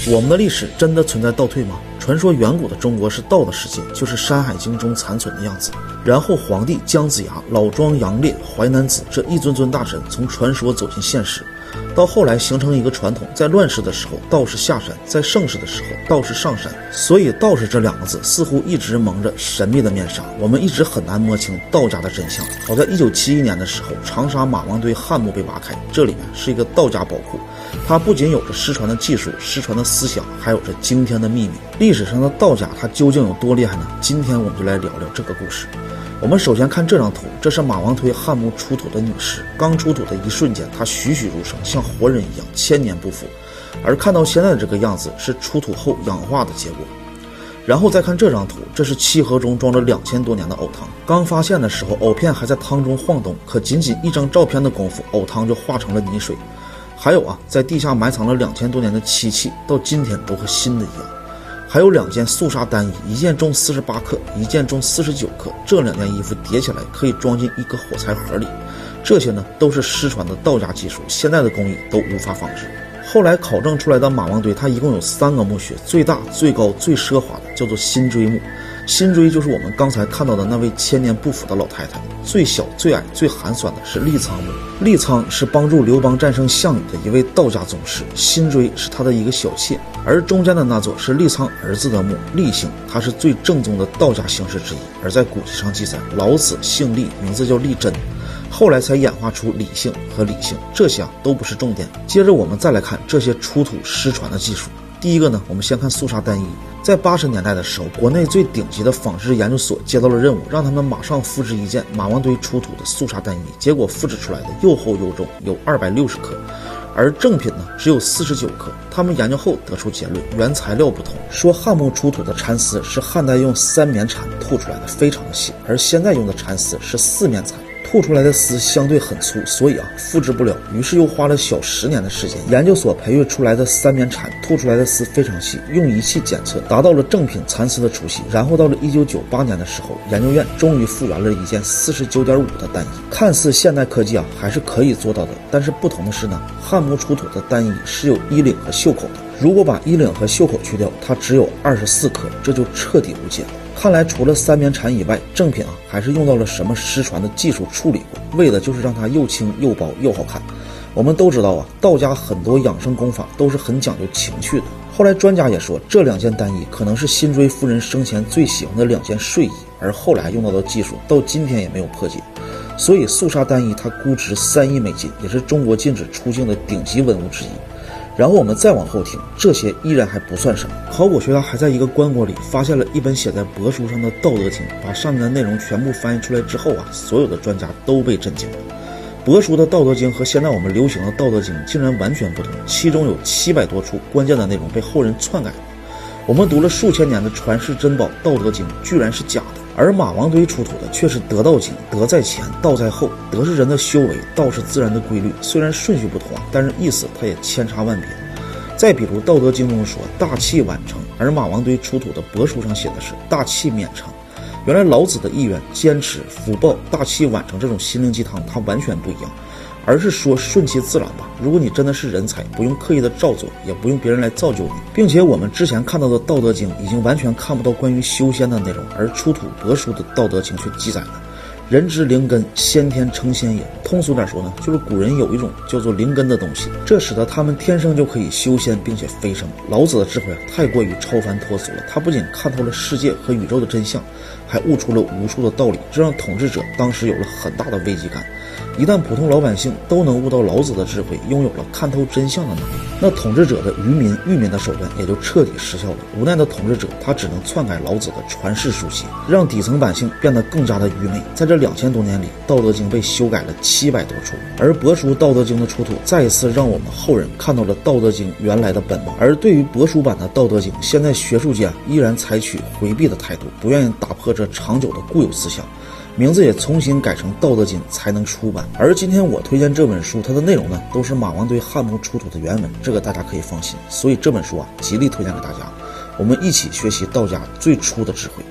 我们的历史真的存在倒退吗？传说远古的中国是道的世界，就是《山海经》中残存的样子。然后黄帝、姜子牙、老庄、杨烈、淮南子这一尊尊大神从传说走进现实，到后来形成一个传统，在乱世的时候道士下山，在盛世的时候道士上山。所以道士这两个字似乎一直蒙着神秘的面纱，我们一直很难摸清道家的真相。好在1971年的时候，长沙马王堆汉墓被挖开，这里面是一个道家宝库，它不仅有着失传的技术、失传的思想，还有着惊天的秘密。历史上的道家它究竟有多厉害呢？今天我们就来聊聊这个故事。我们首先看这张图，这是马王堆汉墓出土的女尸，刚出土的一瞬间，她栩栩如生，像活人一样，千年不腐。而看到现在的这个样子，是出土后氧化的结果。然后再看这张图，这是漆盒中装着2000多年的藕汤，刚发现的时候，藕片还在汤中晃动，可仅仅一张照片的功夫，藕汤就化成了泥水。还有在地下埋藏了2000多年的漆器，到今天都和新的一样。还有2件素纱单衣，一件重48克，一件重49克，这2件衣服叠起来可以装进一个火柴盒里。这些呢都是失传的道家技术，现在的工艺都无法仿制。后来考证出来的马王堆，它一共有3个墓穴，最大、最高、最奢华的叫做辛追墓。辛追就是我们刚才看到的那位千年不腐的老太太。最小、最矮、最寒酸的是利苍墓。利苍是帮助刘邦战胜项羽的一位道家宗师，辛追是他的一个小妾。而中间的那座是利苍儿子的墓，利姓，他是最正宗的道家形式之一。而在古籍上记载，老子姓利，名字叫利贞，后来才演化出李姓和李姓，这些都不是重点。接着我们再来看这些出土失传的技术。第一个呢，我们先看素纱单衣。在80年代的时候，国内最顶级的纺织研究所接到了任务，让他们马上复制一件马王堆出土的素纱单衣。结果复制出来的又厚又重，有260克，而正品呢只有49克。他们研究后得出结论，原材料不同，说汉墓出土的蚕丝是汉代用3棉蚕吐出来的，非常的细，而现在用的蚕丝是4棉蚕。吐出来的丝相对很粗，所以复制不了，于是又花了小10年的时间，研究所培育出来的3棉蚕吐出来的丝非常细，用仪器检测达到了正品蚕丝的粗细。然后到了1998年的时候，研究院终于复原了一件49.5的单衣。看似现代科技还是可以做到的，但是不同的是呢，汉墓出土的单衣是有衣领和袖口的，如果把衣领和袖口去掉，它只有24克，这就彻底无解了。看来除了3棉蚕以外，正品还是用到了什么失传的技术处理过，为的就是让它又轻又薄又好看。我们都知道道家很多养生功法都是很讲究情趣的。后来专家也说，这2件单衣可能是辛追夫人生前最喜欢的2件睡衣，而后来用到的技术到今天也没有破解。所以素纱单衣它估值3亿美金，也是中国禁止出境的顶级文物之一。然后我们再往后听，这些依然还不算什么。考古学家还在一个棺椁里发现了一本写在帛书上的《道德经》，把上面的内容全部翻译出来之后所有的专家都被震惊了。帛书的《道德经》和现在我们流行的《道德经》竟然完全不同，其中有700多处关键的内容被后人篡改了。我们读了数千年的传世珍宝《道德经》居然是假的，而马王堆出土的却是《德道经》，德在前，道在后，德是人的修为，道是自然的规律，虽然顺序不同但是意思它也千差万别。再比如《道德经》中说大器晚成，而马王堆出土的帛书上写的是大器免成。原来老子的意愿、坚持、福报、大器晚成这种心灵鸡汤它完全不一样，而是说顺其自然吧。如果你真的是人才，不用刻意的照做，也不用别人来造就你。并且我们之前看到的《道德经》已经完全看不到关于修仙的内容，而出土帛书的《道德经》却记载了人之灵根，先天成仙也。通俗点说呢，就是古人有一种叫做灵根的东西，这使得他们天生就可以修仙并且飞升。老子的智慧太过于超凡脱俗了，他不仅看透了世界和宇宙的真相，还悟出了无数的道理，这让统治者当时有了很大的危机感。一旦普通老百姓都能悟到老子的智慧，拥有了看透真相的能力，那统治者的愚民的手段也就彻底失效了。无奈的统治者他只能篡改老子的传世书籍，让底层百姓变得更加的愚昧。在这2000多年里，《道德经》被修改了700多处，而帛书《道德经》的出土再一次让我们后人看到了《道德经》原来的本貌。而对于帛书版的《道德经》，现在学术界依然采取回避的态度，不愿意打破这长久的固有思想，名字也重新改成《道德经》才能出版。而今天我推荐这本书，它的内容呢都是马王堆汉墓出土的原文，这个大家可以放心。所以这本书极力推荐给大家，我们一起学习道家最初的智慧。